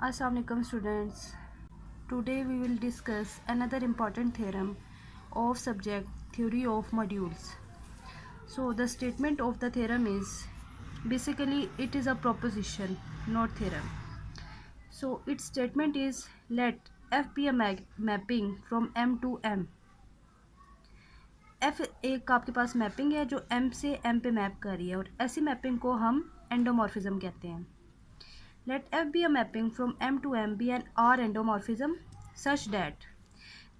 Assalamualaikum students. Today we will discuss another important theorem of subject theory of modules. So the statement of the theorem is basically it is a proposition, not theorem. So its statement is let F be a mapping from M to M. F एक आपके पास mapping है जो M से M पे map कर रही है और ऐसी मैपिंग को हम एंडोमॉर्फिज्म कहते हैं. Let F be a mapping from M to M be an R endomorphism such that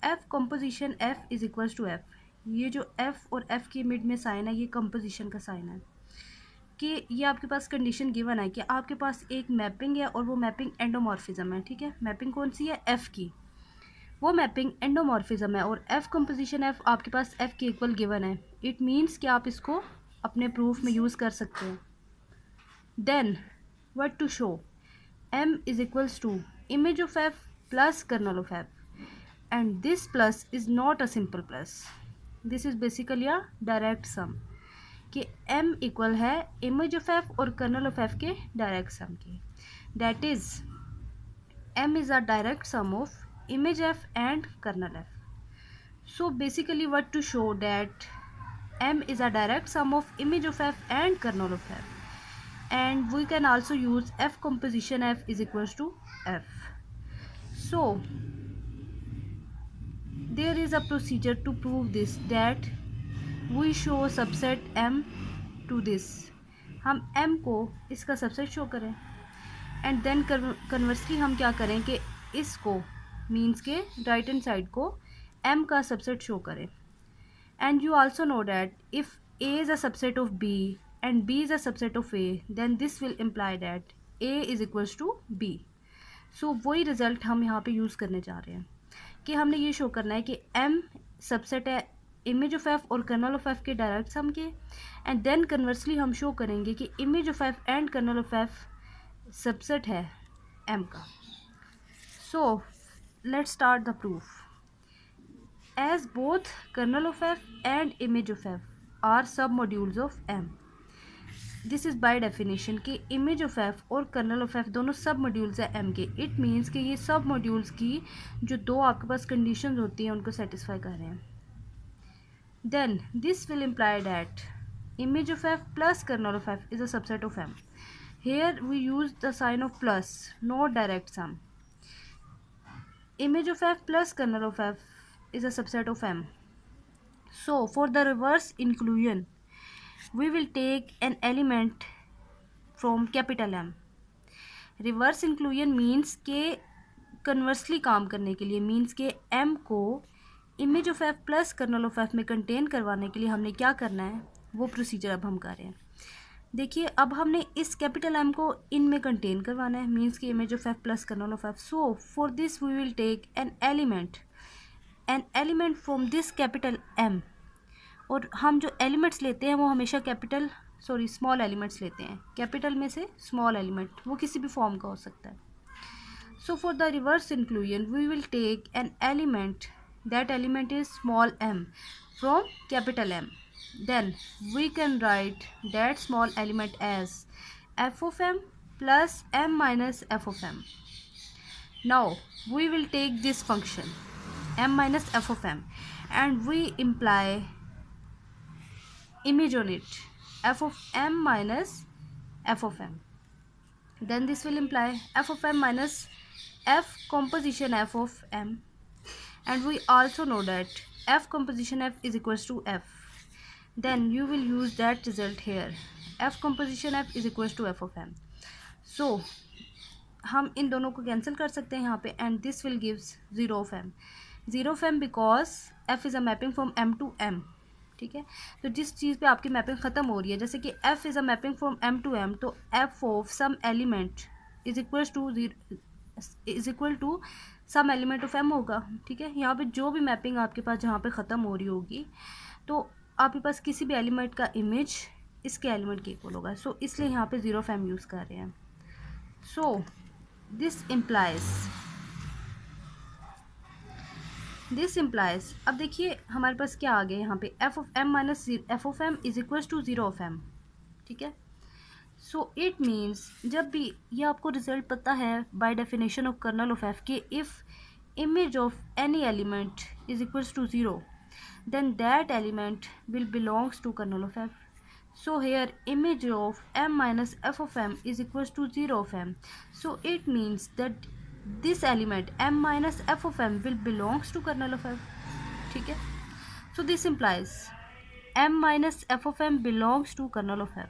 F composition F is equals to F. ये जो F और F के मिड में साइन है ये कंपोजिशन का साइन है कि ये आपके पास कंडीशन गिवन है कि आपके पास एक मैपिंग है और वो मैपिंग एंडोमॉर्फिज्म है. ठीक है, मैपिंग कौन सी है? F की. वो मैपिंग एंडोमॉर्फिज्म है और F कंपोजिशन F आपके पास F के इक्वल गिवन है. इट मीन्स कि आप इसको अपने प्रूफ में यूज़ कर सकते हैं. Then what to show M is equals to image of F plus kernel of F, and this plus is not a simple plus. This is basically a direct sum कि M equal है image of F और kernel of F के direct sum की. That is M is a direct sum of image F and kernel F. So basically what to show that M is a direct sum of image of F and kernel of F. And we can also use F composition F is equals to F. So there is a procedure to prove this, that we show subset M to this. हम M को इसका subset show करें and then conversely हम क्या करें कि इसको means के राइट हैंड साइड को M का सबसेट शो करें. And you also know that if A is a subset of B and B is a subset of A, then this will imply that A is equals to B. So वही result हम यहाँ पे use करने जा रहे हैं कि हमने ये शो करना है कि M सबसेट है इमेज ऑफ F और कर्नल ऑफ F के डायरेक्ट सम के एंड देन कन्वर्सली हम शो करेंगे कि image of F and kernel of F subset है M का. So let's start the proof. As both kernel of F and image of F are submodules of M. This is by definition कि image of F और kernel of F दोनों सब modules है M के. It means कि ये सब modules की जो दो आपके पास कंडीशंस होती हैं उनको सेटिस्फाई कर रहे हैं. Then this will imply that image of F plus kernel of F is a subset of M. Here we use the sign of plus, not direct sum. Image of F plus kernel of F is a subset of M. So for the reverse inclusion, we will take an element from capital M. Reverse inclusion means के conversely काम करने के लिए means के M को image of F plus kernel of F में contain करवाने के लिए हमने क्या करना है वो procedure अब हम कर रहे हैं. देखिए अब हमने इस कैपिटल M को इन में कंटेन करवाना है मीन्स की image of F plus kernel of F. So for this we will take an element from this capital M. और हम जो एलिमेंट्स लेते हैं वो हमेशा स्मॉल एलिमेंट्स लेते हैं. कैपिटल में से स्मॉल एलिमेंट वो किसी भी फॉर्म का हो सकता है. So for the reverse inclusion we will take an element, that element is small m from capital M. Then we can write that small element as f of m plus m minus f of m. Now we will take this function m minus f of m and we imply image on it f of m minus f of m. Then this will imply f of m minus f composition f of m, and we also know that f composition f is equals to f. Then you will use that result here, f composition f is equals to f of m. So हम इन दोनों को cancel कर सकते हैं यहाँ पे and this will gives 0 of m. 0 of m because f is a mapping from m to m. ठीक है, तो जिस चीज़ पे आपकी मैपिंग ख़त्म हो रही है जैसे कि f is a mapping from m to m तो f of some element is equal to some element of m होगा. ठीक है, यहाँ पे जो भी मैपिंग आपके पास जहाँ पे ख़त्म हो रही होगी तो आपके पास किसी भी एलिमेंट का इमेज इसके एलिमेंट के इक्वल होगा. सो इसलिए यहाँ पे 0 of m यूज़ कर रहे हैं. सो दिस इम्प्लाइज अब देखिए हमारे पास क्या आ गया यहाँ पे f of m minus f of m is equals to 0 of m. ठीक है, सो इट मीन्स जब भी ये आपको रिजल्ट पता है by definition of kernel of F के if image of any element is equals to 0, then that element will belongs to kernel of f. So here image of m minus f of m is equals to 0 of m. So it means that this element m minus f of m will belongs to kernel of f. ठीक है, so this implies m minus f of m belongs to kernel of f,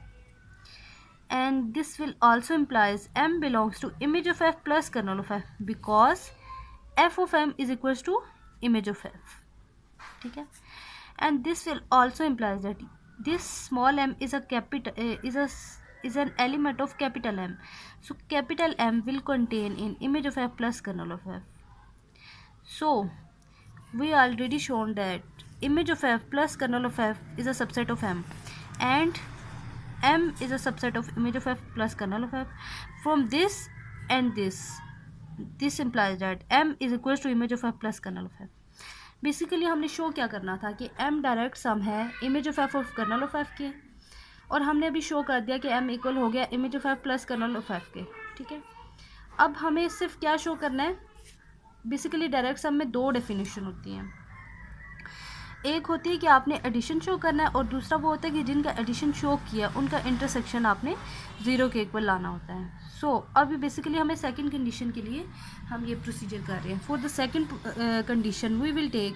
and this will also implies m belongs to image of f plus kernel of f because f of m is equals to image of f. ठीक है, and this will also implies that this small m is a capital is an element of capital M. So capital M will contain in image of f plus kernel of f. So we already shown that image of f plus kernel of f is a subset of M, and M is a subset of image of f plus kernel of f. From this and this implies that M is equals to image of f plus kernel of f. Basically हमने show क्या करना था कि M direct sum है image of f of kernel of f के, और हमने अभी शो कर दिया कि M इक्वल हो गया image of f plus kernel of f के. ठीक है, अब हमें सिर्फ क्या शो करना है. बेसिकली डायरेक्ट सम में दो डेफिनेशन होती हैं. एक होती है कि आपने एडिशन शो करना है, और दूसरा वो होता है कि जिनका एडिशन शो किया उनका इंटरसेक्शन आपने 0 के इक्वल लाना होता है. सो अभी बेसिकली हमें सेकंड कंडीशन के लिए हम ये प्रोसीजर कर रहे हैं. For the second condition we will take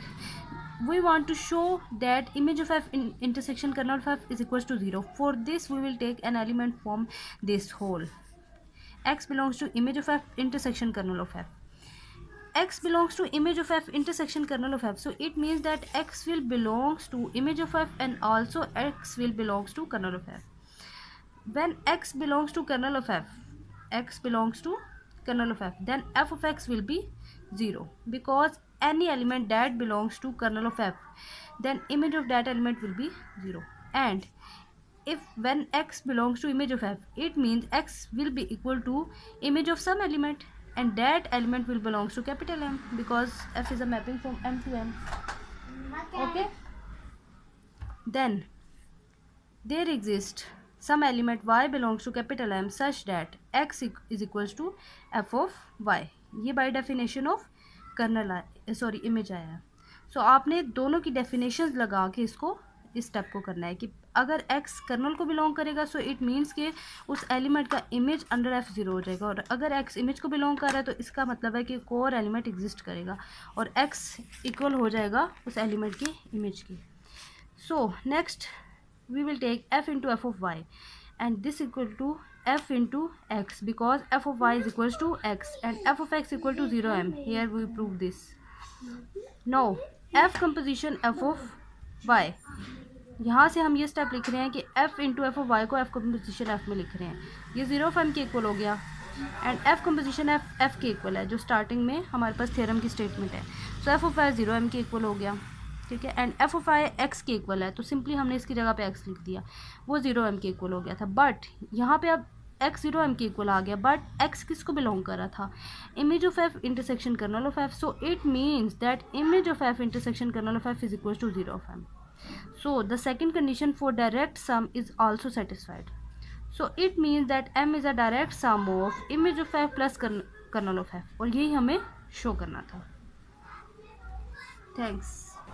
we want to show that image of f in intersection kernel of f is equals to 0. For this we will take an element from this whole. X belongs to image of f intersection kernel of f. X belongs to image of f intersection kernel of f. So it means that x will belongs to image of f and also x will belongs to kernel of f. When x belongs to kernel of f, x belongs to kernel of f, then f of x will be 0 because any element that belongs to kernel of f, then image of that element will be 0. And if when x belongs to image of f, it means x will be equal to image of some element, and that element will belongs to capital M because f is a mapping from M to M. Okay, then there exists some element y belongs to capital M such that x is equals to f of y. ये by definition of kernel sorry image आया है. सो आपने दोनों की definitions लगा के इसको इस स्टेप को करना है कि अगर x कर्नल को बिलोंग करेगा सो इट मीन्स कि उस एलिमेंट का इमेज अंडर f 0 हो जाएगा, और अगर x इमेज को बिलोंग कर रहा है तो इसका मतलब है कि कोर एलिमेंट एग्जिस्ट करेगा और x इक्वल हो जाएगा उस एलिमेंट की इमेज की. So next we will take f into f of y, and this equal to f into x because f of y is equals to x and f of x equal to 0m. Here we prove this. Now f composition f of y, यहाँ से हम ये step लिख रहे हैं कि f into f of y को f composition f में लिख रहे हैं. ये 0 of m के इक्वल हो गया एंड f composition f के इक्वल है जो स्टार्टिंग में हमारे पास थ्योरम की स्टेटमेंट है. सो f of y 0m के इक्वल हो गया. ठीक है, and F of I x के इक्वल है तो सिंपली हमने इसकी जगह पे एक्स लिख दिया, वो 0m के इक्वल हो गया था. बट यहाँ पे अब x 0m के इक्वल आ गया, बट x किसको बिलोंग कर रहा था, image of f intersection kernel of f. So it means that image of f intersection kernel of f is equal to 0 of m. So the second condition for direct sum is also satisfied. So it means that m is a direct sum of image of f plus kernel of f, और यही हमें show करना था. Thanks.